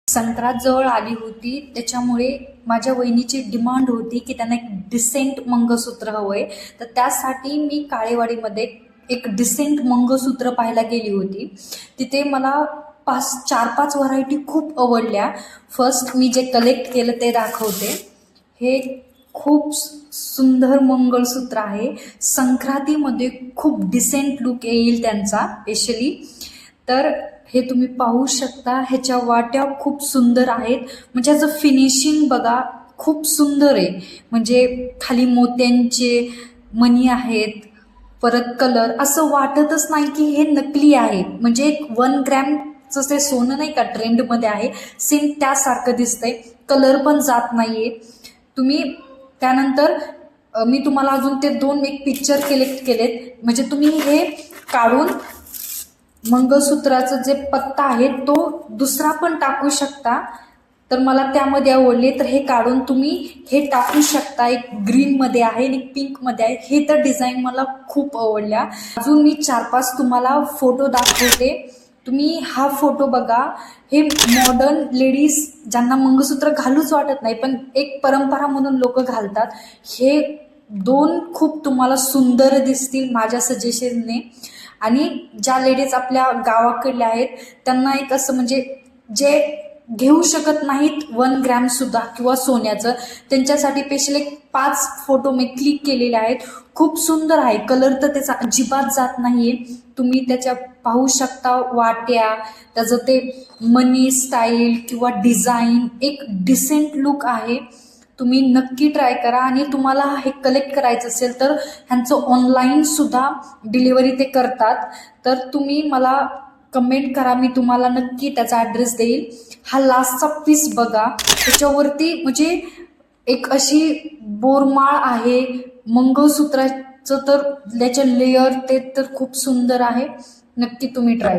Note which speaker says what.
Speaker 1: संक्रांत जवळ आली होती, त्याच्यामुळे माझ्या वहिनीची डिमांड होती की त्यांना एक डिसेंट मंगळसूत्र हवंय. तर त्यासाठी मी काळेवाडीमध्ये एक डिसेंट मंगळसूत्र पाहायला गेली होती. तिथे मला 4-5 व्हरायटी खूप आवडल्या. फर्स्ट मी जे कलेक्ट केलं ते दाखवते. हे खूप सुंदर मंगळसूत्र आहे. संक्रांतीमध्ये खूप डिसेंट लुक येईल त्यांचा स्पेशली. तर हे तुम्ही पाहू शकता. ह्याच्या वाट्या खूप सुंदर आहेत. म्हणजे ह्याचं फिनिशिंग बघा, खूप सुंदर आहे. म्हणजे खाली मोत्यांचे मणी आहेत, परत कलर असं वाटतच नाही की हे नकली आहे. म्हणजे एक 1 ग्रॅमचं ते सोनं नाही का ट्रेंडमध्ये आहे, सेम त्यासारखं दिसतंय. कलर पण जात नाहीये. तुम्ही त्यानंतर मी तुम्हाला अजून ते 2 एक पिक्चर कलेक्ट केलेत. म्हणजे तुम्ही हे काढून मंगळसूत्राचा जे पत्ता आहे तो दुसरा पण टाकू शकता. तर मला त्यामध्ये आवडले, तर हे काढून तुम्ही हे टाकू शकता. एक ग्रीनमध्ये आहे आणि एक पिंकमध्ये आहे. हे तर डिझाईन मला खूप आवडल्या. अजून मी 4-5 तुम्हाला फोटो दाखवते. तुम्ही हा फोटो बघा. हे मॉडर्न लेडीज ज्यांना मंगळसूत्र घालूच वाटत नाही, पण एक परंपरा म्हणून लोक घालतात. हे 2 खूप तुम्हाला सुंदर दिसतील माझ्या सजेशनने. आणि ज्या लेडीज आपल्या गावाकडल्या आहेत त्यांना एक असं म्हणजे जे घेऊ शकत नाहीत 1 ग्रॅम सुद्धा किंवा सोन्याचं, त्यांच्यासाठी स्पेशल एक 5 फोटो मी क्लिक केलेले आहेत. खूप सुंदर आहे. कलर तर त्याचा अजिबात जात नाहीये. तुम्ही त्याच्या पाहू शकता वाट्या, त्याचं ते मनी स्टाईल किंवा डिझाईन एक डिसेंट लुक आहे. तुम्ही नक्की ट्राय करा. आणि तुम्हाला हे कलेक्ट करायचं असेल तर ह्यांचं ऑनलाईन सुद्धा डिलिव्हरी ते करतात. तर तुम्ही मला कमेंट करा, मी तुम्हाला नक्की त्याचा ॲड्रेस देईल. हा लास्टचा पीस बघा. त्याच्यावरती म्हणजे एक अशी बोरमाळ आहे मंगळसूत्राचं, तर त्याचे लेअर ते तर खूप सुंदर आहे. नक्की तुम्ही ट्राय